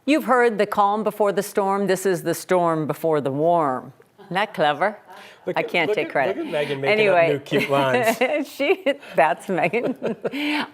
You've heard the calm before the storm. This is the storm before the warm. Isn't that clever? I can't take credit. Look at Megan making up new cute lines. That's Megan.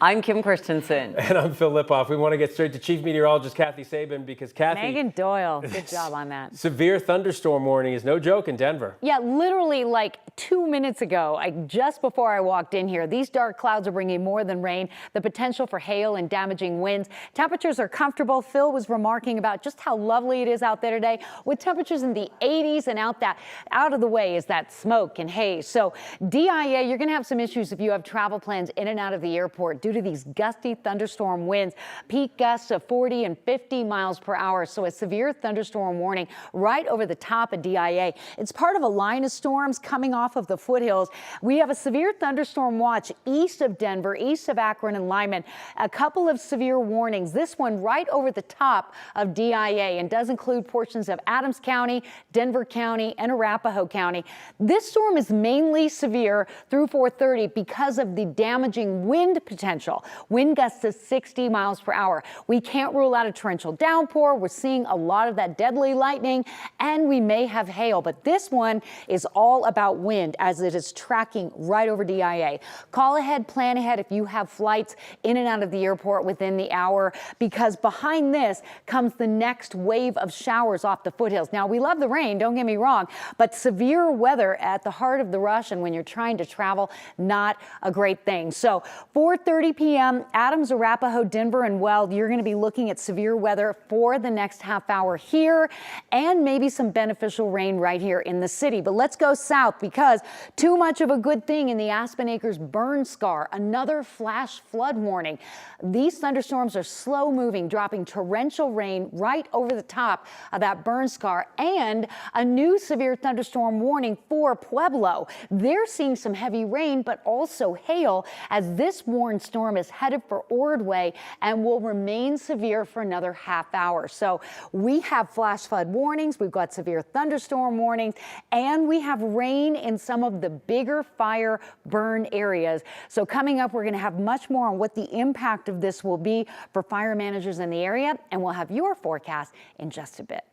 I'm Kim Christensen. And I'm Phil Lipoff. We want to get straight to Chief Meteorologist Kathy Sabin because Kathy... Megan Doyle, good job on that. Severe thunderstorm warning is no joke in Denver. Yeah, literally like 2 minutes ago, just before I walked in here, these dark clouds are bringing more than rain, the potential for hail and damaging winds. Temperatures are comfortable. Phil was remarking about just how lovely it is out there today with temperatures in the 80s, and out of the way is that smoke and haze. So DIA, you're going to have some issues if you have travel plans in and out of the airport due to these gusty thunderstorm winds, peak gusts of 40 and 50 miles per hour. So a severe thunderstorm warning right over the top of DIA. It's part of a line of storms coming off of the foothills. We have a severe thunderstorm watch east of Denver, east of Akron and Lyman. A couple of severe warnings. This one right over the top of DIA and does include portions of Adams County, Denver County, and Arapahoe County. This storm is mainly severe through 4:30 because of the damaging wind potential. Wind gusts to 60 miles per hour. We can't rule out a torrential downpour. We're seeing a lot of that deadly lightning, and we may have hail. But this one is all about wind as it is tracking right over DIA. Call ahead, plan ahead if you have flights in and out of the airport within the hour, because behind this comes the next wave of showers off the foothills. Now, we love the rain, don't get me wrong, but severe weather at the heart of the rush and when you're trying to travel, not a great thing. So 4:30 p.m. Adams, Arapahoe, Denver, and Weld, you're going to be looking at severe weather for the next half hour here and maybe some beneficial rain right here in the city. But let's go south because too much of a good thing in the Aspen Acres burn scar. Another flash flood warning. These thunderstorms are slow moving, dropping torrential rain right over the top of that burn scar, and a new severe thunderstorm warning for Pueblo. They're seeing some heavy rain, but also hail as this warned storm is headed for Ordway and will remain severe for another half hour. So we have flash flood warnings, we've got severe thunderstorm warnings, and we have rain in some of the bigger fire burn areas. So coming up, we're going to have much more on what the impact of this will be for fire managers in the area, and we'll have your forecast in just a bit.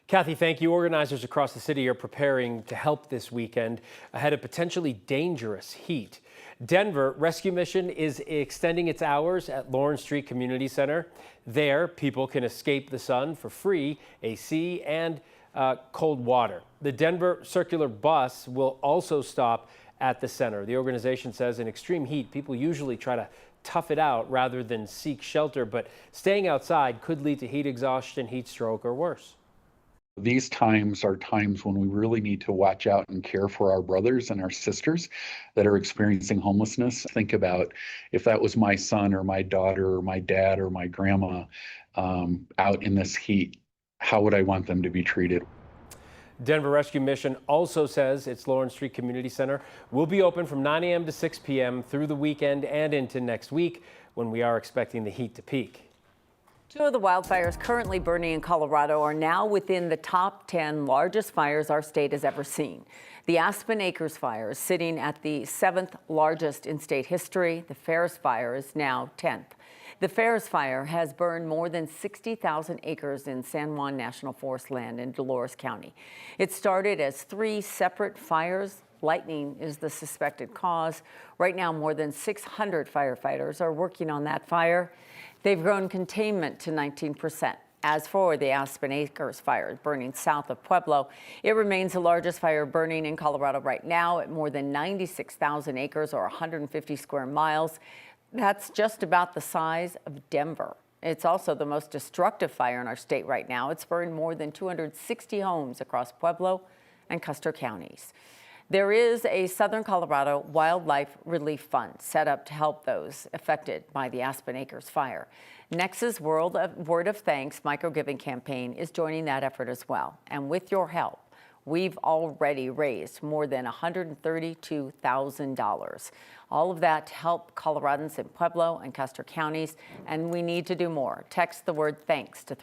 Kathy, thank you. Organizers across the city are preparing to help this weekend ahead of potentially dangerous heat. Denver Rescue Mission is extending its hours at Lawrence Street Community Center. There, people can escape the sun for free, AC, and cold water. The Denver Circular Bus will also stop at the center. The organization says in extreme heat, people usually try to tough it out rather than seek shelter, but staying outside could lead to heat exhaustion, heat stroke, or worse. These times are times when we really need to watch out and care for our brothers and our sisters that are experiencing homelessness. Think about if that was my son or my daughter or my dad or my grandma out in this heat, how would I want them to be treated? Denver Rescue Mission also says its Lawrence Street Community Center will be open from 9 a.m. to 6 p.m. through the weekend and into next week when we are expecting the heat to peak. Two of the wildfires currently burning in Colorado are now within the top 10 largest fires our state has ever seen. The Aspen Acres fire is sitting at the 7th largest in state history. The Ferris fire is now 10th. The Ferris fire has burned more than 60,000 acres in San Juan National Forest land in Dolores County. It started as 3 separate fires. Lightning is the suspected cause. Right now, more than 600 firefighters are working on that fire. They've grown containment to 19%. As for the Aspen Acres fire burning south of Pueblo, it remains the largest fire burning in Colorado right now at more than 96,000 acres or 150 square miles. That's just about the size of Denver. It's also the most destructive fire in our state right now. It's burned more than 260 homes across Pueblo and Custer counties. There is a Southern Colorado Wildlife Relief Fund set up to help those affected by the Aspen Acres fire. Nexus Word of Thanks micro-giving campaign is joining that effort as well. And with your help, we've already raised more than $132,000. All of that to help Coloradans in Pueblo and Custer counties, and we need to do more. Text the word THANKS to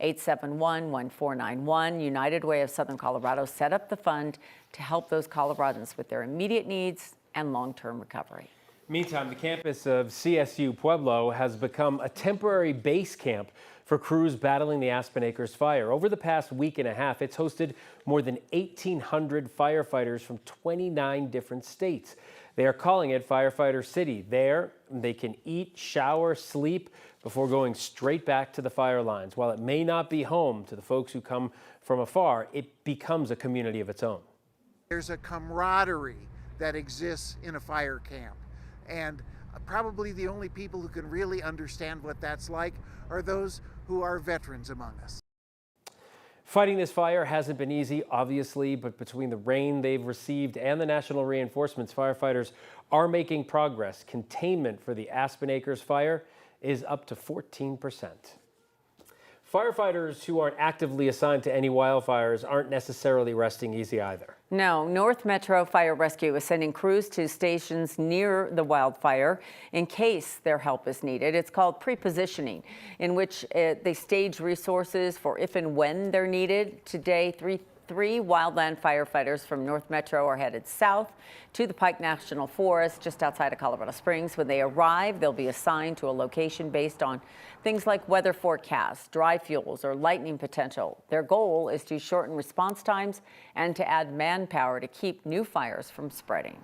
303-871-1491. United Way of Southern Colorado set up the fund to help those Coloradans with their immediate needs and long-term recovery. Meantime, the campus of CSU Pueblo has become a temporary base camp for crews battling the Aspen Acres fire. Over the past week and a half, it's hosted more than 1,800 firefighters from 29 different states. They are calling it Firefighter City. There, they can eat, shower, sleep before going straight back to the fire lines. While it may not be home to the folks who come from afar, it becomes a community of its own. There's a camaraderie that exists in a fire camp, and probably the only people who can really understand what that's like are those who are veterans among us. Fighting this fire hasn't been easy, obviously, but between the rain they've received and the national reinforcements, firefighters are making progress. Containment for the Aspen Acres fire is up to 14%. Firefighters who aren't actively assigned to any wildfires aren't necessarily resting easy either. No, North Metro Fire Rescue is sending crews to stations near the wildfire in case their help is needed. It's called pre-positioning, in which they stage resources for if and when they're needed. Today, three wildland firefighters from North Metro are headed south to the Pike National Forest just outside of Colorado Springs. When they arrive, they'll be assigned to a location based on things like weather forecasts, dry fuels, or lightning potential. Their goal is to shorten response times and to add manpower to keep new fires from spreading.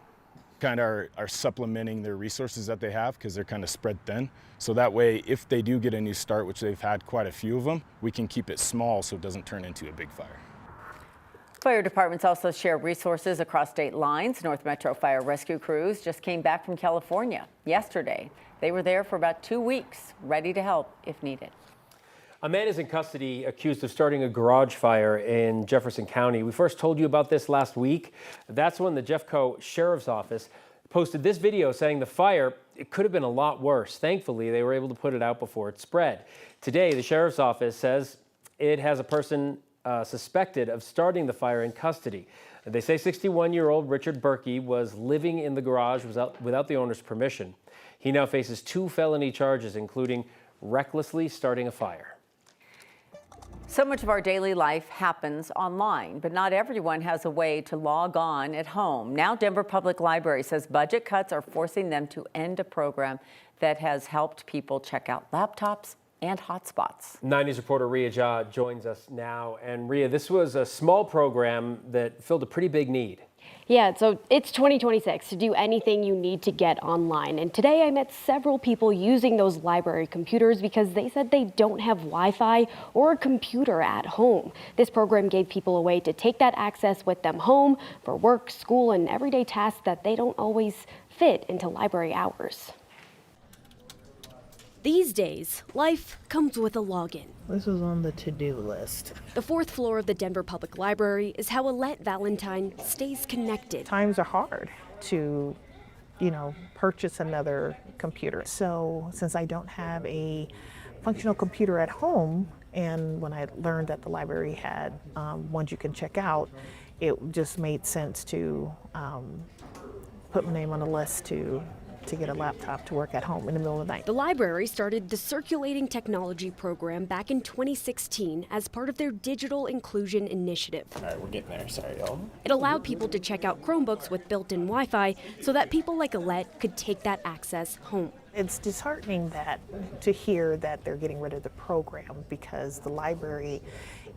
Kind of are supplementing their resources that they have because they're kind of spread thin. So that way, if they do get a new start, which they've had quite a few of them, we can keep it small so it doesn't turn into a big fire. Fire departments also share resources across state lines. North Metro Fire Rescue crews just came back from California yesterday. They were there for about 2 weeks, ready to help if needed. A man is in custody accused of starting a garage fire in Jefferson County. We first told you about this last week. That's when the Jeffco Sheriff's Office posted this video saying the fire, it could have been a lot worse. Thankfully, they were able to put it out before it spread. Today, the Sheriff's Office says it has a person suspected of starting the fire in custody. They say 61-year-old Richard Berkey was living in the garage without the owner's permission. He now faces 2 felony charges, including recklessly starting a fire. So much of our daily life happens online, but not everyone has a way to log on at home. Now Denver Public Library says budget cuts are forcing them to end a program that has helped people check out laptops and hotspots. 9 News reporter Ria Jha joins us now. And Ria, this was a small program that filled a pretty big need. Yeah, so it's 2026 to do anything you need to get online. And today I met several people using those library computers because they said they don't have Wi-Fi or a computer at home. This program gave people a way to take that access with them home for work, school, and everyday tasks that they don't always fit into library hours. These days, life comes with a login. This was on the to-do list. The 4th floor of the Denver Public Library is how Alette Valentine stays connected. Times are hard to, purchase another computer. So since I don't have a functional computer at home, and when I learned that the library had ones you can check out, it just made sense to put my name on the list to get a laptop to work at home in the middle of the night. The library started the Circulating Technology program back in 2016 as part of their digital inclusion initiative. All right, we're getting there. Sorry, y'all. It allowed people to check out Chromebooks with built-in Wi-Fi so that people like Alette could take that access home. It's disheartening to hear that they're getting rid of the program because the library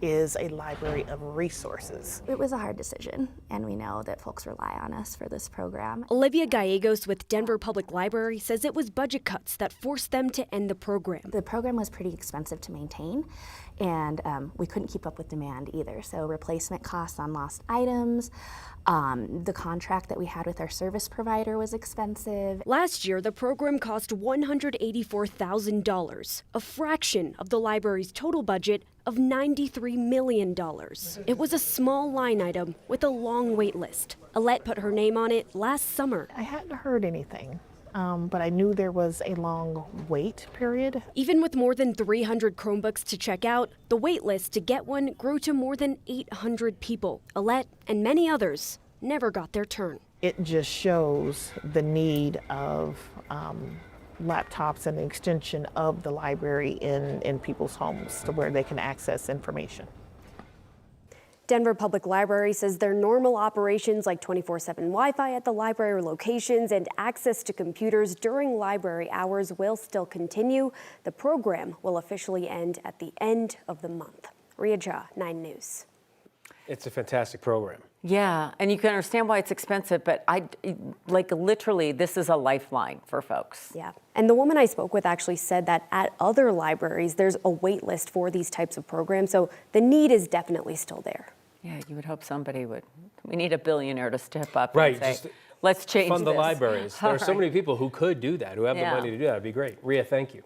is a library of resources. It was a hard decision, and we know that folks rely on us for this program. Olivia Gallegos with Denver Public Library says it was budget cuts that forced them to end the program. The program was pretty expensive to maintain, and we couldn't keep up with demand either. So replacement costs on lost items, the contract that we had with our service provider was expensive. Last year, the program cost $184,000, a fraction of the library's total budget of $93 million. It was a small line item with a long wait list. Alette put her name on it last summer. I hadn't heard anything, but I knew there was a long wait period. Even with more than 300 Chromebooks to check out, the wait list to get one grew to more than 800 people. Alette and many others never got their turn. It just shows the need of laptops and the extension of the library in people's homes to where they can access information. Denver Public Library says their normal operations like 24/7 Wi-Fi at the library locations and access to computers during library hours will still continue. The program will officially end at the end of the month. Ria Cha, 9 News. It's a fantastic program. Yeah, and you can understand why it's expensive, but literally, this is a lifeline for folks. Yeah, and the woman I spoke with actually said that at other libraries, there's a wait list for these types of programs, so the need is definitely still there. Yeah, you would hope somebody would. We need a billionaire to step up Right, and say, just let's change fund the this. libraries. There are so many people who could do that, who have the Yeah. money to do that. It'd be great. Ria, thank you.